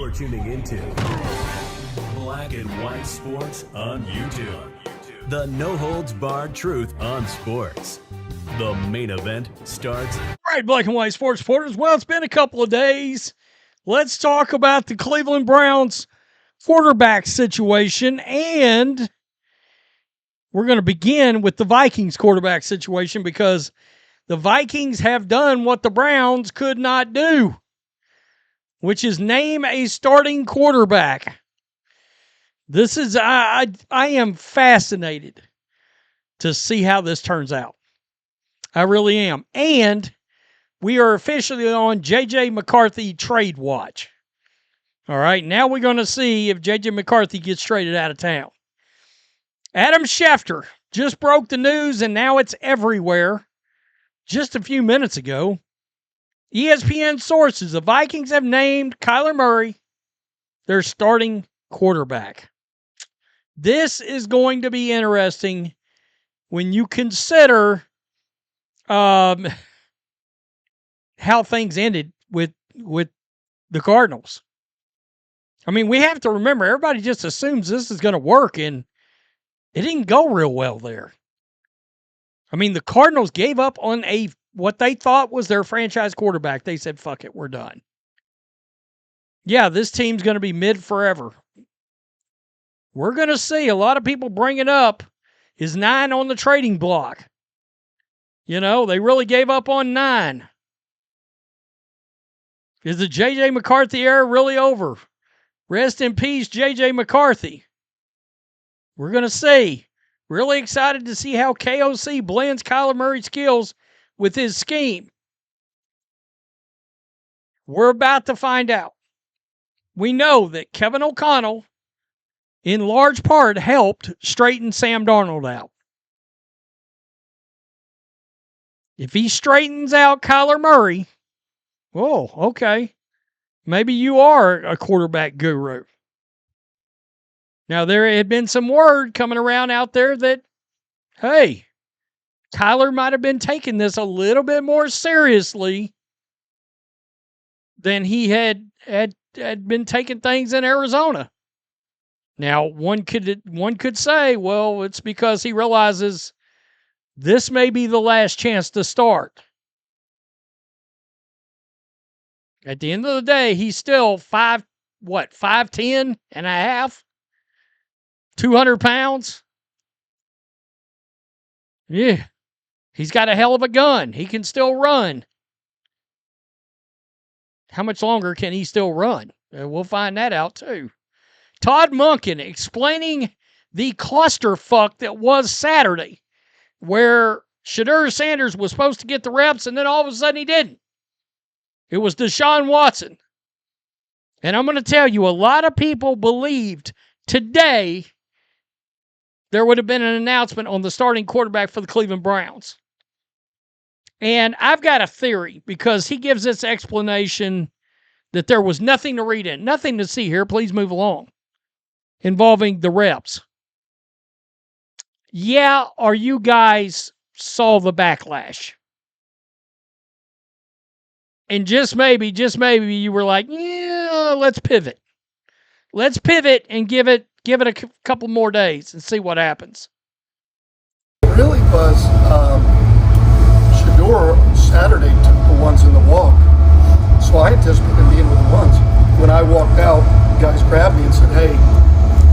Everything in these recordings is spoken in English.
You're tuning into Black and White Sports on YouTube. The no-holds-barred truth on sports. The main event starts. All right, Black and White Sports supporters. Well, it's been a couple of days. Let's talk about the Cleveland Browns quarterback situation, and we're going to begin with the Vikings quarterback situation because the Vikings have done what the Browns could not do, which is name a starting quarterback. This is, I am fascinated to see how this turns out. I really am. And we are officially on J.J. McCarthy trade watch. All right, now we're going to see if J.J. McCarthy gets traded out of town. Adam Schefter just broke the news, and now it's everywhere. Just a few minutes ago, ESPN sources, the Vikings have named Kyler Murray their starting quarterback. This is going to be interesting when you consider how things ended with the Cardinals. I mean, we have to remember, everybody just assumes this is going to work, and it didn't go real well there. I mean, the Cardinals gave up on what they thought was their franchise quarterback. They said, fuck it, we're done. Yeah, this team's going to be mid forever. We're going to see. A lot of people bring it up. Is 9 on the trading block? You know, they really gave up on 9. Is the J.J. McCarthy era really over? Rest in peace, J.J. McCarthy. We're going to see. Really excited to see how KOC blends Kyler Murray's skills with his scheme. We're about to find out. We know that Kevin O'Connell, in large part, helped straighten Sam Darnold out. If he straightens out Kyler Murray, oh, okay. Maybe you are a quarterback guru. Now, there had been some word coming around out there that, hey, Kyler might have been taking this a little bit more seriously than he had been taking things in Arizona. Now, one could say, well, it's because he realizes this may be the last chance to start. At the end of the day, he's still 5'10" and a half? 200 pounds? Yeah. He's got a hell of a gun. He can still run. How much longer can he still run? We'll find that out too. Todd Monken explaining the clusterfuck that was Saturday, where Shedeur Sanders was supposed to get the reps, and then all of a sudden he didn't. It was Deshaun Watson. And I'm going to tell you, a lot of people believed today there would have been an announcement on the starting quarterback for the Cleveland Browns. And I've got a theory, because he gives this explanation that there was nothing to read in, nothing to see here, please move along, involving the reps. Yeah, or you guys saw the backlash. And just maybe you were like, yeah, let's pivot. Let's pivot and give it a couple more days and see what happens. It really was Shedeur Saturday took the ones in the walk. So I anticipated him being with the ones. When I walked out, the guys grabbed me and said, hey,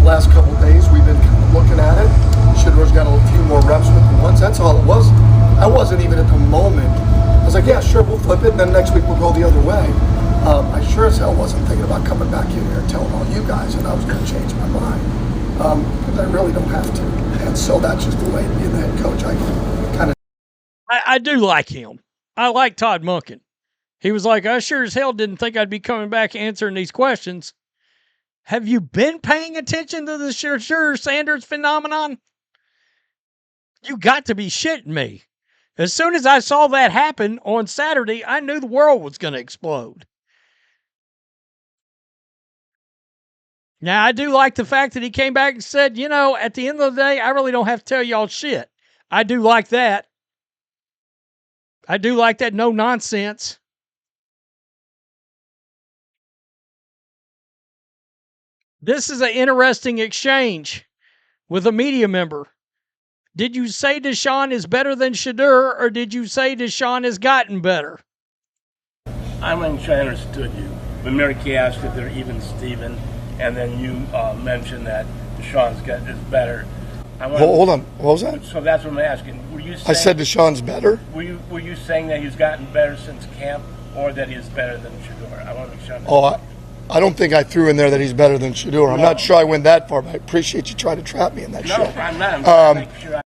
last couple days we've been kind of looking at it. Shedeur's got a few more reps with the ones. That's all it was. I wasn't even at the moment. I was like, yeah, sure, we'll flip it, and then next week we'll go the other way. I sure as hell wasn't thinking about coming back in here and telling all you guys that I was going to change my mind. Because I really don't have to. And so that's just the way being the head coach. I do like him. I like Todd Monken. He was like, I sure as hell didn't think I'd be coming back answering these questions. Have you been paying attention to the Shedeur Sanders phenomenon? You got to be shitting me. As soon as I saw that happen on Saturday, I knew the world was going to explode. Now, I do like the fact that he came back and said, you know, at the end of the day, I really don't have to tell y'all shit. I do like that. I do like that no nonsense. This is an interesting exchange with a media member. Did you say Deshaun is better than Shedeur, or did you say Deshaun has gotten better? I wasn't sure I understood you. When Mary Kay asked if they're even Steven, and then you mentioned that Deshaun's is better. Hold on. What was that? So that's what I'm asking. Were you saying, I said Deshaun's better. Were you saying that he's gotten better since camp, or that he's better than Shedeur? I want to make sure. I don't think I threw in there that he's better than Shedeur. I'm not sure I went that far, but I appreciate you trying to trap me in that shit. No, I'm not. I'm trying to make sure.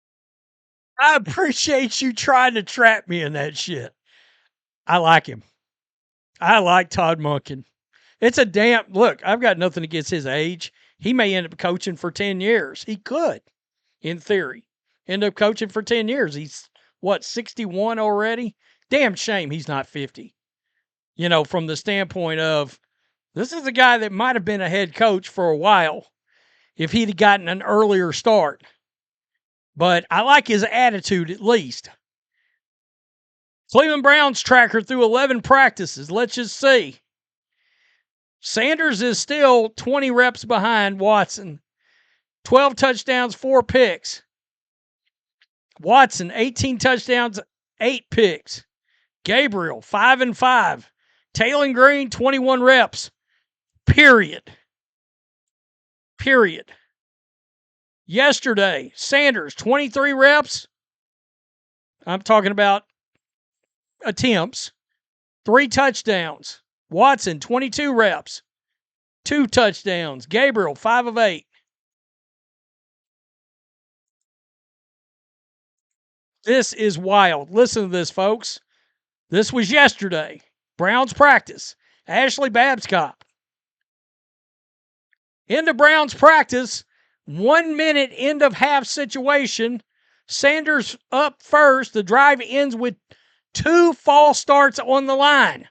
I appreciate you trying to trap me in that shit. I like him. I like Todd Monken. It's a look, I've got nothing against his age. He may end up coaching for 10 years. He could, in theory, end up coaching for 10 years. He's, 61 already? Damn shame he's not 50. From the standpoint of, this is a guy that might have been a head coach for a while if he'd have gotten an earlier start. But I like his attitude at least. Cleveland Browns tracker through 11 practices. Let's just see. Sanders is still 20 reps behind Watson. 12 touchdowns, 4 picks. Watson, 18 touchdowns, 8 picks. Gabriel, 5-5. Taylor Green, 21 reps. Period. Yesterday, Sanders, 23 reps. I'm talking about attempts. 3 touchdowns. Watson, 22 reps. 2 touchdowns. Gabriel, 5 of 8. This is wild. Listen to this, folks. This was yesterday. Browns practice. Ashley Babcock. Into Browns practice. 1 minute end of half situation. Sanders up first. The drive ends with 2 false starts on the line.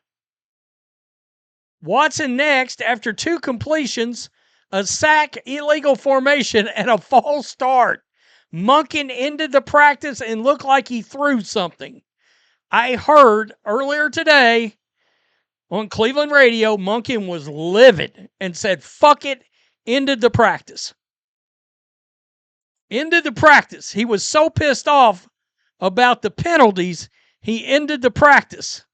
Watson next after 2 completions, a sack, illegal formation, and a false start. Monken ended the practice and looked like he threw something. I heard earlier today on Cleveland radio, Monken was livid and said, fuck it, ended the practice. Ended the practice. He was so pissed off about the penalties, he ended the practice.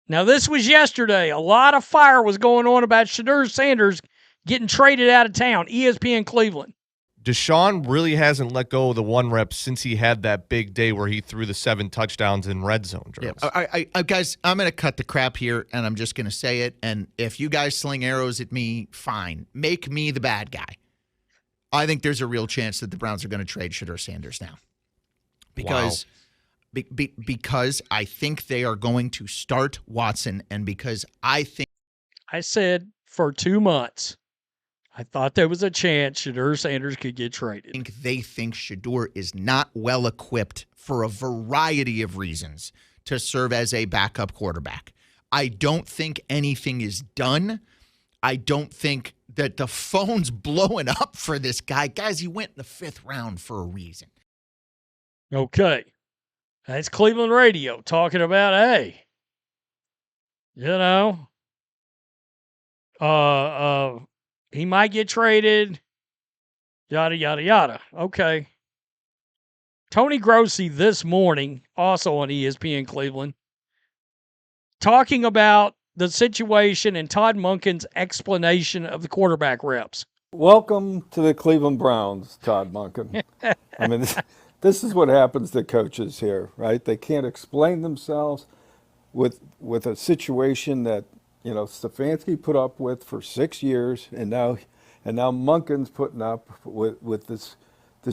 Now, this was yesterday. A lot of fire was going on about Shedeur Sanders getting traded out of town. ESPN Cleveland. Deshaun really hasn't let go of the 1 rep since he had that big day where he threw the 7 touchdowns in red zone drills. Yeah. I guys, I'm going to cut the crap here, and I'm just going to say it. And if you guys sling arrows at me, fine. Make me the bad guy. I think there's a real chance that the Browns are going to trade Shedeur Sanders now. Because because I think they are going to start Watson, and because I said for 2 months, I thought there was a chance Shedeur Sanders could get traded. They think Shedeur is not well equipped for a variety of reasons to serve as a backup quarterback. I don't think anything is done. I don't think that the phone's blowing up for this guy. Guys, he went in the 5th round for a reason. Okay. That's Cleveland radio talking about, hey, he might get traded, yada, yada, yada. Okay. Tony Grossi this morning, also on ESPN Cleveland, talking about the situation and Todd Monken's explanation of the quarterback reps. Welcome to the Cleveland Browns, Todd Monken. I mean, this is what happens to coaches here, right? They can't explain themselves with a situation that, Stefanski put up with for 6 years, and now Monken's putting up with this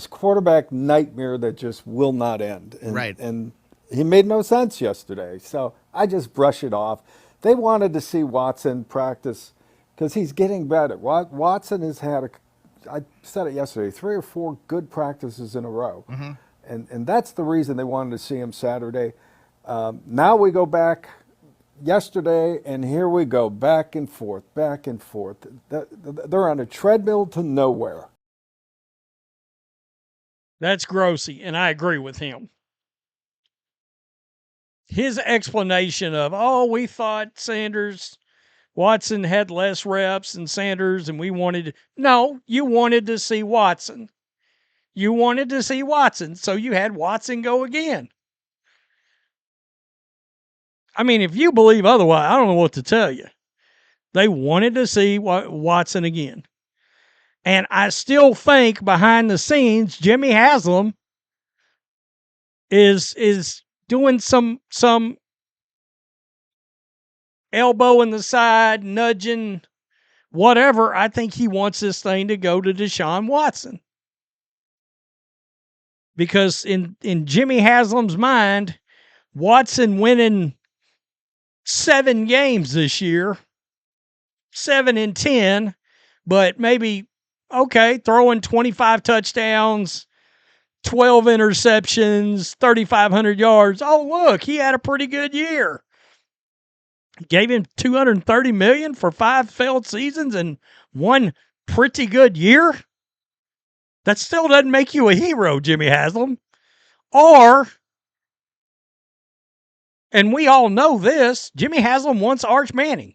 quarterback nightmare that just will not end. Right. And he made no sense yesterday, so I just brush it off. They wanted to see Watson practice because he's getting better. Watson has had, I said it yesterday, 3 or 4 good practices in a row. Mm-hmm. And that's the reason they wanted to see him Saturday. Now we go back yesterday, and here we go, back and forth, back and forth. They're on a treadmill to nowhere. That's Grossi, and I agree with him. His explanation of, we thought Sanders Watson had less reps than Sanders, and we wanted – no, you wanted to see Watson. You wanted to see Watson, so you had Watson go again. I mean, if you believe otherwise, I don't know what to tell you. They wanted to see Watson again. And I still think behind the scenes, Jimmy Haslam is doing some elbow in the side, nudging, whatever. I think he wants this thing to go to Deshaun Watson. Because in Jimmy Haslam's mind, Watson winning 7 games this year, 7 and 10, but maybe, okay, throwing 25 touchdowns, 12 interceptions, 3,500 yards. Oh, look, he had a pretty good year. Gave him $230 million for 5 failed seasons and 1 pretty good year. That still doesn't make you a hero, Jimmy Haslam. Or, and we all know this, Jimmy Haslam wants Arch Manning.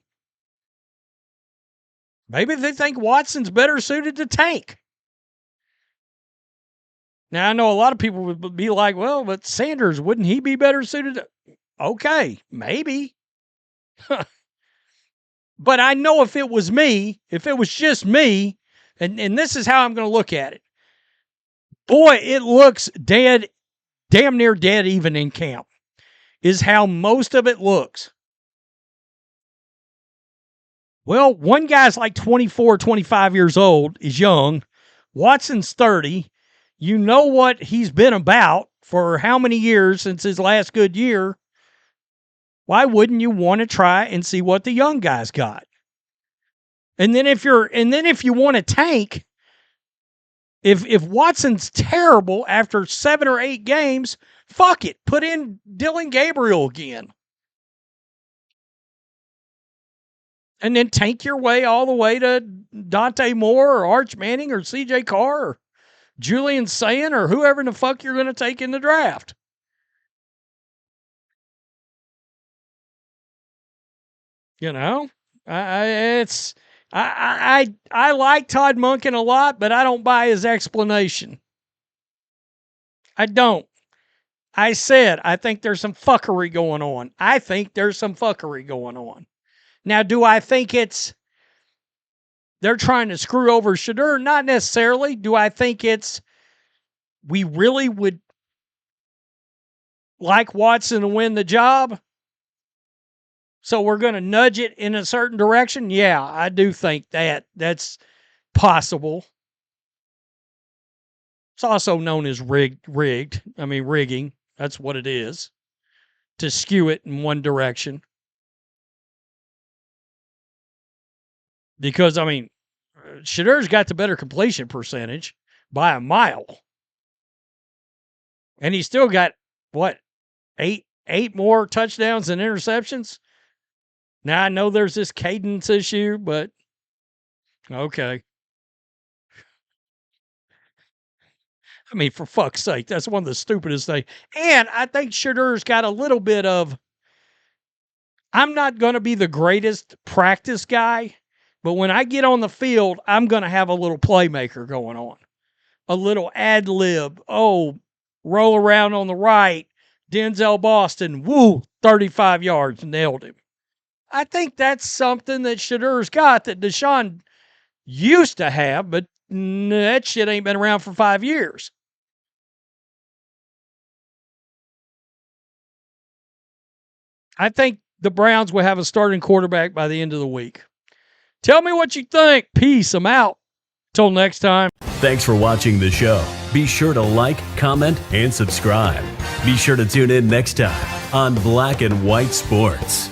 Maybe they think Watson's better suited to tank. Now, I know a lot of people would be like, well, but Sanders, wouldn't he be better suited to... Okay, maybe. But I know if it was me, if it was just me, and this is how I'm going to look at it. Boy, it looks damn near dead even in camp, is how most of it looks. Well, one guy's like 24, 25 years old, is young. Watson's 30. You know what he's been about for how many years since his last good year. Why wouldn't you want to try and see what the young guy's got? And then if you want to tank, if Watson's terrible after 7 or 8 games, fuck it. Put in Dylan Gabriel again. And then tank your way all the way to Dante Moore or Arch Manning or CJ Carr or Julian Sayin or whoever in the fuck you're going to take in the draft. You know, I like Todd Monken a lot, but I don't buy his explanation. I don't. I said I think there's some fuckery going on. Now, do I think they're trying to screw over Shedeur? Not necessarily. Do I think we really would like Watson to win the job? So we're going to nudge it in a certain direction? Yeah, I do think that's possible. It's also known as rigged. I mean, rigging. That's what it is. To skew it in one direction. Because, I mean, Shedeur's got the better completion percentage by a mile. And he's still got, what, eight more touchdowns than interceptions? Now, I know there's this cadence issue, but okay. I mean, for fuck's sake, that's one of the stupidest things. And I think Shedeur's got a little bit of, I'm not going to be the greatest practice guy, but when I get on the field, I'm going to have a little playmaker going on. A little ad lib. Oh, roll around on the right. Denzel Boston, 35 yards, nailed him. I think that's something that Shedeur's got that Deshaun used to have, but that shit ain't been around for 5 years. I think the Browns will have a starting quarterback by the end of the week. Tell me what you think. Peace. I'm out. Till next time. Thanks for watching the show. Be sure to like, comment, and subscribe. Be sure to tune in next time on Black and White Sports.